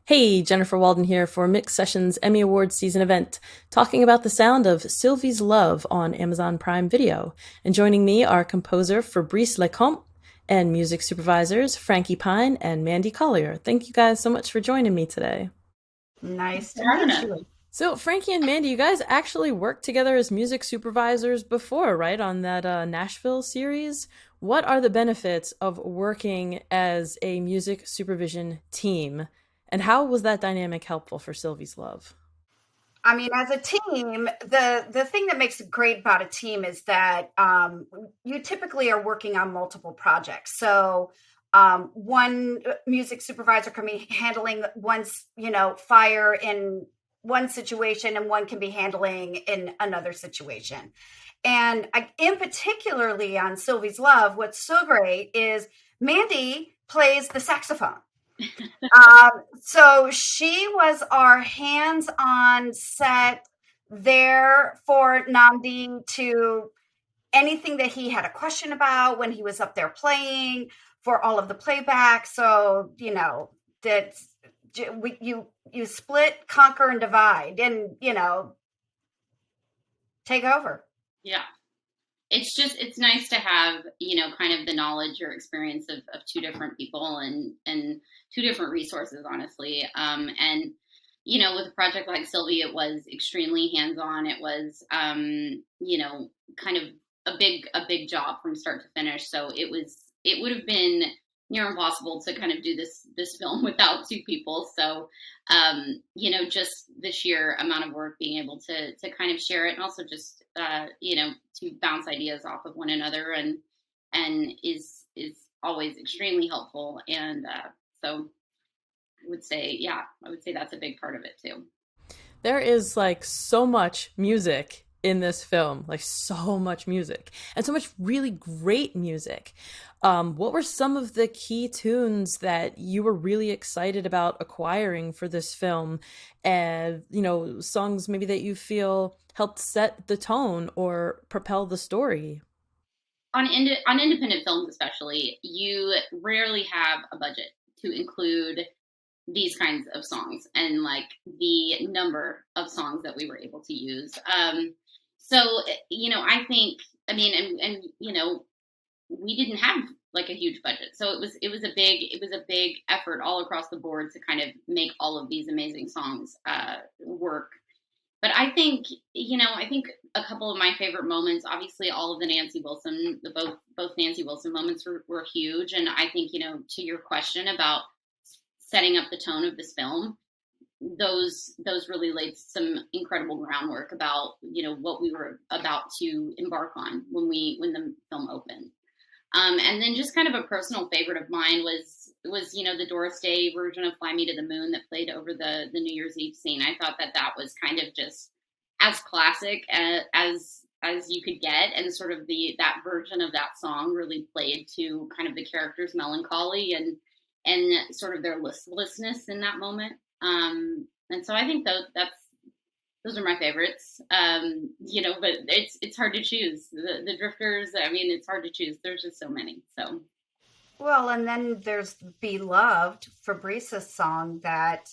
Hey, Jennifer Walden here for Mix Sessions Emmy Awards season event, talking about the sound of Sylvie's Love on Amazon Prime Video. And joining me are composer Fabrice Lecomte and music supervisors Frankie Pine and Mandi Collier. Thank you guys so much for joining me today. Nice to For having meet us. you. So, Frankie and Mandi, you guys actually worked together as music supervisors before, right? On that Nashville series. What are the benefits of working as a music supervision team? And how was that dynamic helpful for Sylvie's Love? I mean, as a team, the thing that makes it great about a team is that you typically are working on multiple projects. So one music supervisor can be handling fire in one situation, and one can be handling in another situation. And in particularly on Sylvie's Love, what's so great is Mandi plays the saxophone. So she was our hands-on set there for Namdi to anything that he had a question about when he was up there playing for all of the playback. So, that you split, conquer, and divide, and take over. Yeah. It's nice to have, kind of the knowledge or experience of two different people and two different resources, honestly. And, with a project like Sylvie, it was extremely hands-on. It was, kind of a big job from start to finish. So it would have been near impossible to kind of do this film without two people. So, just the sheer amount of work being able to kind of share it, and also just to bounce ideas off of one another, and is always extremely helpful. And so I would say that's a big part of it too. There is like so much music in this film, like so much music, and so much really great music. What were some of the key tunes that you were really excited about acquiring for this film? And, songs maybe that you feel helped set the tone or propel the story? On independent films especially, you rarely have a budget to include these kinds of songs, and like the number of songs that we were able to use. So I think, I mean, and we didn't have like a huge budget, so it was a big effort all across the board to kind of make all of these amazing songs work. But I think a couple of my favorite moments, obviously all of the Nancy Wilson, the both Nancy Wilson moments were huge. And I think, to your question about setting up the tone of this film, those really laid some incredible groundwork about, what we were about to embark on when the film opened. And then just kind of a personal favorite of mine was the Doris Day version of "Fly Me to the Moon" that played over the New Year's Eve scene. I thought that was kind of just as classic as you could get, and sort of that version of that song really played to kind of the characters' melancholy and sort of their listlessness in that moment. And so I think those are my favorites. But it's hard to choose. The Drifters, I mean, it's hard to choose. There's just so many. So Well, and then there's Beloved, Fabrice's song that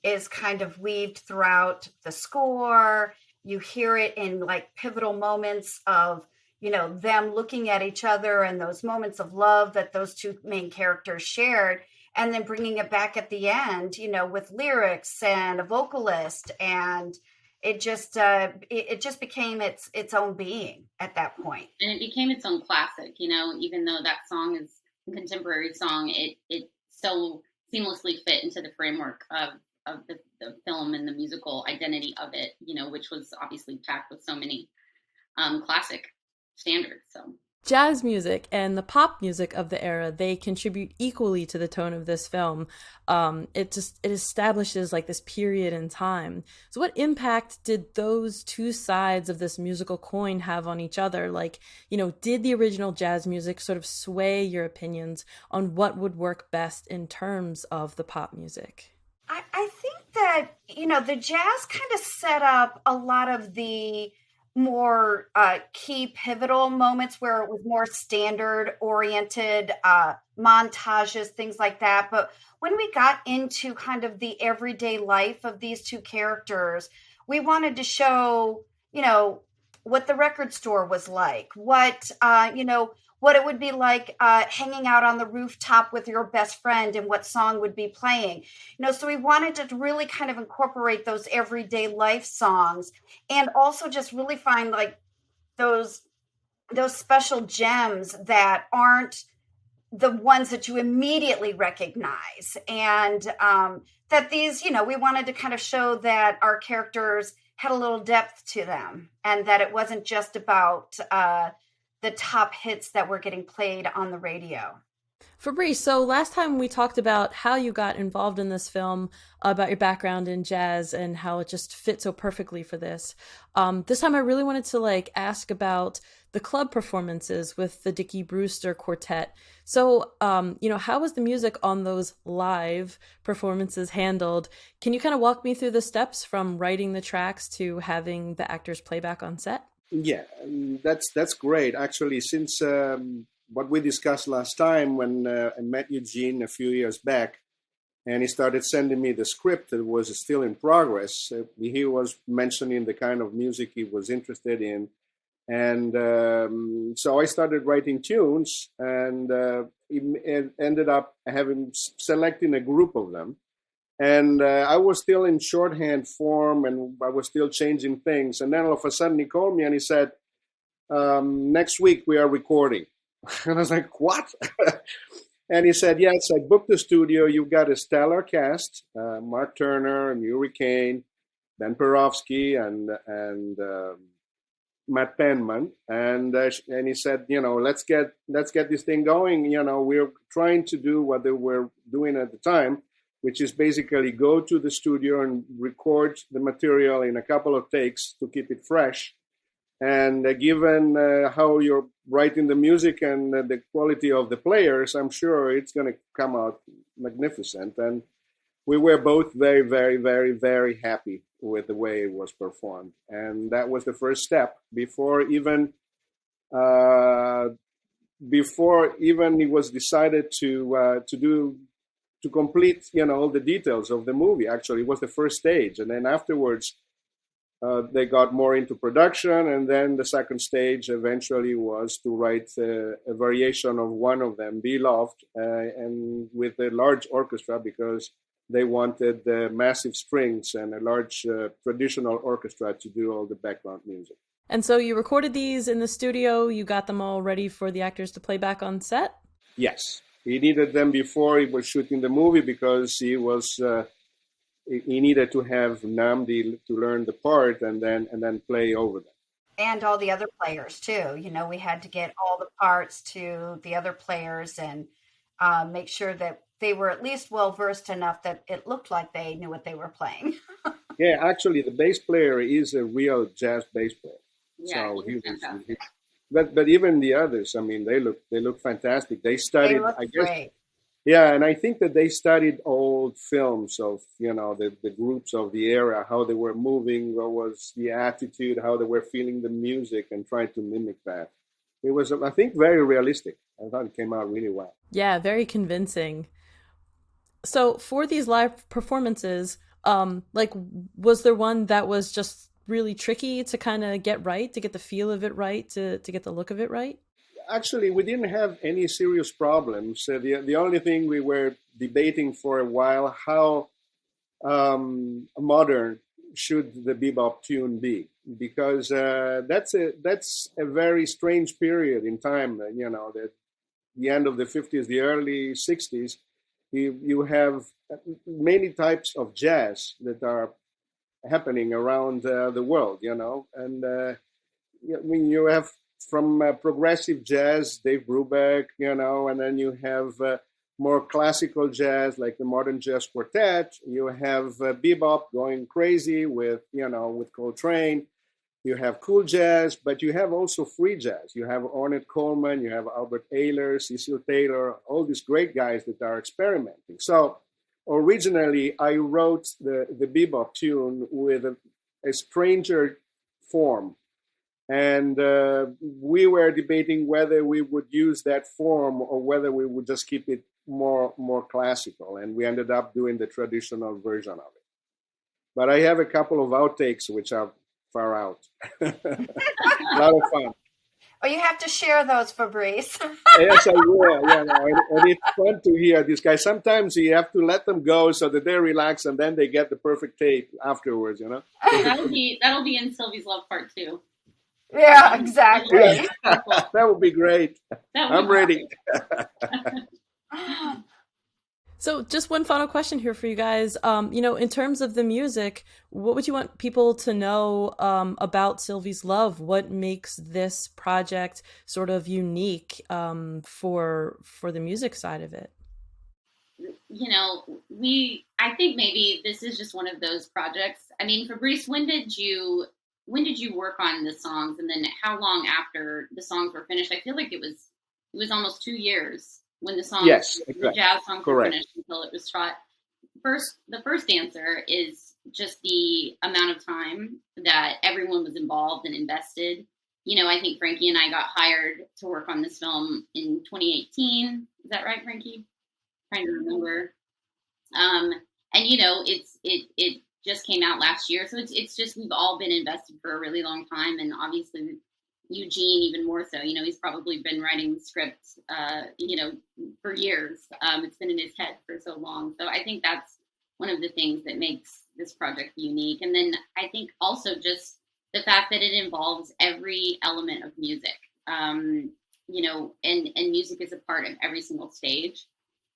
is kind of weaved throughout the score. You hear it in like pivotal moments of, them looking at each other and those moments of love that those two main characters shared, and then bringing it back at the end, with lyrics and a vocalist. And it just became its own being at that point. and it became its own classic. Even though that song is a contemporary song, it so seamlessly fit into the framework of the film and the musical identity of it. Which was obviously packed with so many classic standards. So Jazz music and the pop music of the era, they contribute equally to the tone of this film. It establishes like this period in time. So what impact did those two sides of this musical coin have on each other? Like, did the original jazz music sort of sway your opinions on what would work best in terms of the pop music? I think that, the jazz kind of set up a lot of the more key pivotal moments where it was more standard oriented montages, things like that. But when we got into kind of the everyday life of these two characters, we wanted to show, what the record store was like, what it would be like hanging out on the rooftop with your best friend and what song would be playing. So we wanted to really kind of incorporate those everyday life songs and also just really find like those special gems that aren't the ones that you immediately recognize. And that these, we wanted to kind of show that our characters had a little depth to them and that it wasn't just about the top hits that were getting played on the radio. Fabrice, so last time we talked about how you got involved in this film, about your background in jazz and how it just fit so perfectly for this. This time I really wanted to ask about the club performances with the Dickie Brewster Quartet. So, how was the music on those live performances handled? Can you kind of walk me through the steps from writing the tracks to having the actors play back on set? Yeah, that's great. Actually, since what we discussed last time when I met Eugene a few years back, and he started sending me the script that was still in progress. He was mentioning the kind of music he was interested in. And so I started writing tunes, and it ended up selecting a group of them. And I was still in shorthand form, and I was still changing things. And then all of a sudden he called me and he said, next week we are recording. And I was like, what? And he said, yes, I booked the studio. You've got a stellar cast, Mark Turner and Yuri Kane, Ben Perovsky, and Matt Penman. And he said, let's get this thing going. We're trying to do what they were doing at the time, which is basically go to the studio and record the material in a couple of takes to keep it fresh. And given how you're writing the music and the quality of the players, I'm sure it's going to come out magnificent. And we were both very, very, very, very happy with the way it was performed. And that was the first step before even it was decided to complete, all the details of the movie. Actually, it was the first stage. And then afterwards, they got more into production. And then the second stage eventually was to write a variation of one of them, Beloved, and with a large orchestra, because they wanted massive strings and a large traditional orchestra to do all the background music. And so you recorded these in the studio, you got them all ready for the actors to play back on set? Yes. He needed them before he was shooting the movie because he needed to have Mandi to learn the part and then play over them. And all the other players too. We had to get all the parts to the other players and make sure that they were at least well versed enough that it looked like they knew what they were playing. Yeah, actually, the bass player is a real jazz bass player. Yeah, so but even the others, they look fantastic. They studied, I guess. Great. Yeah, and I think that they studied old films of the groups of the era, how they were moving, what was the attitude, how they were feeling the music, and trying to mimic that. It was, I think, very realistic. I thought it came out really well. Yeah, very convincing. So for these live performances, was there one that was just really tricky to kind of get right, to get the feel of it right, to get the look of it right? Actually, we didn't have any serious problems. The only thing we were debating for a while, how modern should the bebop tune be? Because that's a very strange period in time. The end of the 50s, the early 60s, you have many types of jazz that are happening around the world, and you have from progressive jazz, Dave Brubeck, and then you have more classical jazz like the Modern Jazz Quartet. You have bebop going crazy with Coltrane. You have cool jazz, but you have also free jazz. You have Ornette Coleman, you have Albert Ayler, Cecil Taylor, all these great guys that are experimenting. So originally, I wrote the bebop tune with a stranger form. And we were debating whether we would use that form or whether we would just keep it more classical. And we ended up doing the traditional version of it. But I have a couple of outtakes which are far out. A lot of fun. Oh, you have to share those, Fabrice. Yes, I will. Yeah, no, and it's fun to hear these guys. Sometimes you have to let them go so that they relax, and then they get the perfect tape afterwards. You know. That'll be in Sylvie's Love Part 2. Yeah, exactly. Yeah. That would be great. I'm ready. So just one final question here for you guys. In terms of the music, what would you want people to know about Sylvie's Love? What makes this project sort of unique for the music side of it? I think maybe this is just one of those projects. I mean, Fabrice, when did you work on the songs, and then how long after the songs were finished? I feel like it was almost 2 years. When the song, yes, exactly. Exactly. The jazz songs Correct. were finished until it was shot. The first answer is just the amount of time that everyone was involved and invested. I think Frankie and I got hired to work on this film in 2018. Is that right, Frankie? I'm trying to remember. And it just came out last year, so it's just we've all been invested for a really long time, and obviously Eugene even more so. He's probably been writing scripts, for years. It's been in his head for so long. So I think that's one of the things that makes this project unique. And then I think also just the fact that it involves every element of music, and music is a part of every single stage.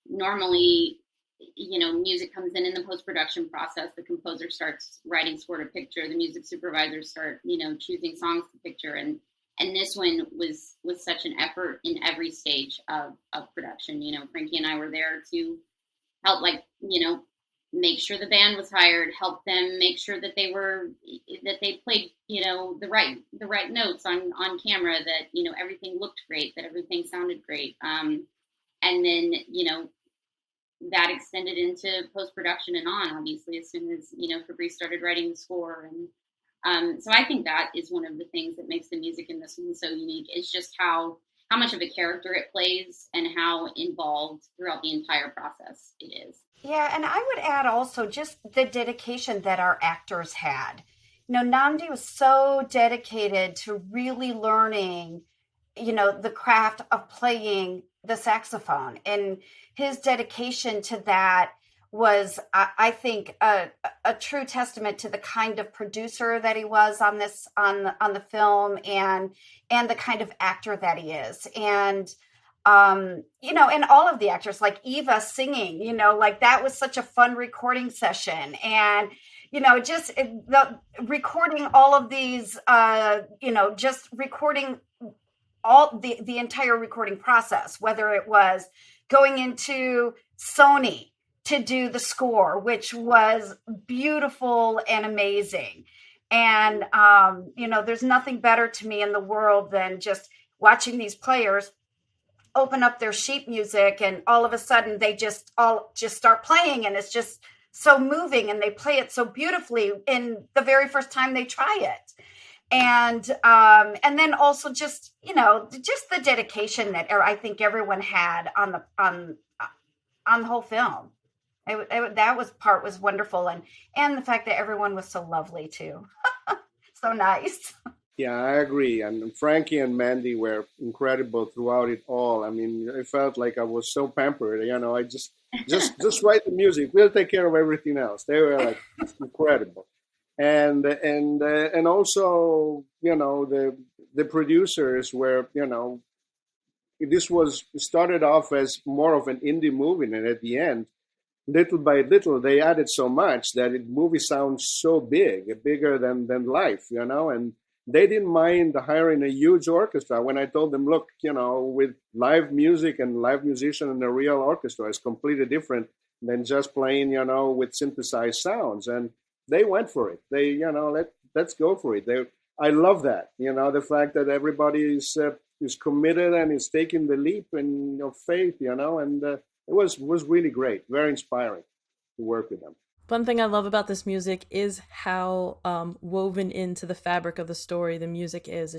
Normally, music comes in the post-production process. The composer starts writing score to picture. The music supervisors start, choosing songs to picture. And this one was such an effort in every stage of production. Frankie and I were there to help, make sure the band was hired, help them make sure that they played, the right notes on camera, that, everything looked great, that everything sounded great. And then, that extended into post-production and on, obviously, as soon as, Fabrice started writing the score. And so I think that is one of the things that makes the music in this one so unique. It's just how much of a character it plays and how involved throughout the entire process it is. Yeah, and I would add also just the dedication that our actors had. Mandi was so dedicated to really learning, the craft of playing the saxophone, and his dedication to that was, I think, a true testament to the kind of producer that he was on the film, and the kind of actor that he is. And and all of the actors, like Eva singing, that was such a fun recording session. And just the recording all of these, just recording all the entire recording process, whether it was going into Sony to do the score, which was beautiful and amazing. And, there's nothing better to me in the world than just watching these players open up their sheet music, and all of a sudden they just start playing, and it's just so moving, and they play it so beautifully in the very first time they try it. And then also just the dedication that I think everyone had on the whole film. That was wonderful, and the fact that everyone was so lovely too. So nice. Yeah, I agree. And Frankie and Mandi were incredible throughout it all. I mean, I felt like I was so pampered. I just write the music. We'll take care of everything else. They were like incredible. And also, the producers were, this was started off as more of an indie movie, and at the end, little by little, they added so much that the movie sounds so bigger than life, and they didn't mind hiring a huge orchestra. When I told them, look, with live music and live musician and a real orchestra is completely different than just playing, with synthesized sounds. And they went for it. They, let's go for it. I love that, the fact that everybody is committed and is taking the leap and faith, and it was really great, very inspiring to work with them. One thing I love about this music is how woven into the fabric of the story the music is.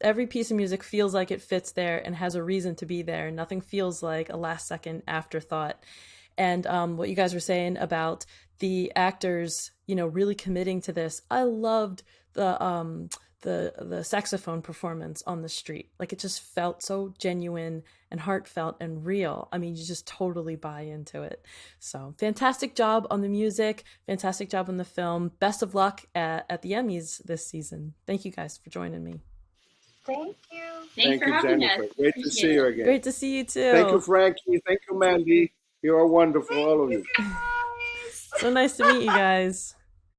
Every piece of music feels like it fits there and has a reason to be there. Nothing feels like a last second afterthought. And what you guys were saying about the actors, really committing to this, I loved the saxophone performance on the street. Like, it just felt so genuine and heartfelt and real. I mean, you just totally buy into it. So fantastic job on the music, fantastic job on the film. Best of luck at the Emmys this season. Thank you guys for joining me. Thank you. Thanks for having Jennifer. us. Great to see you again. Great to see you too. Thank you, Frankie. Thank you, Mandi. You are wonderful, all of you. Guys. So nice to meet you guys.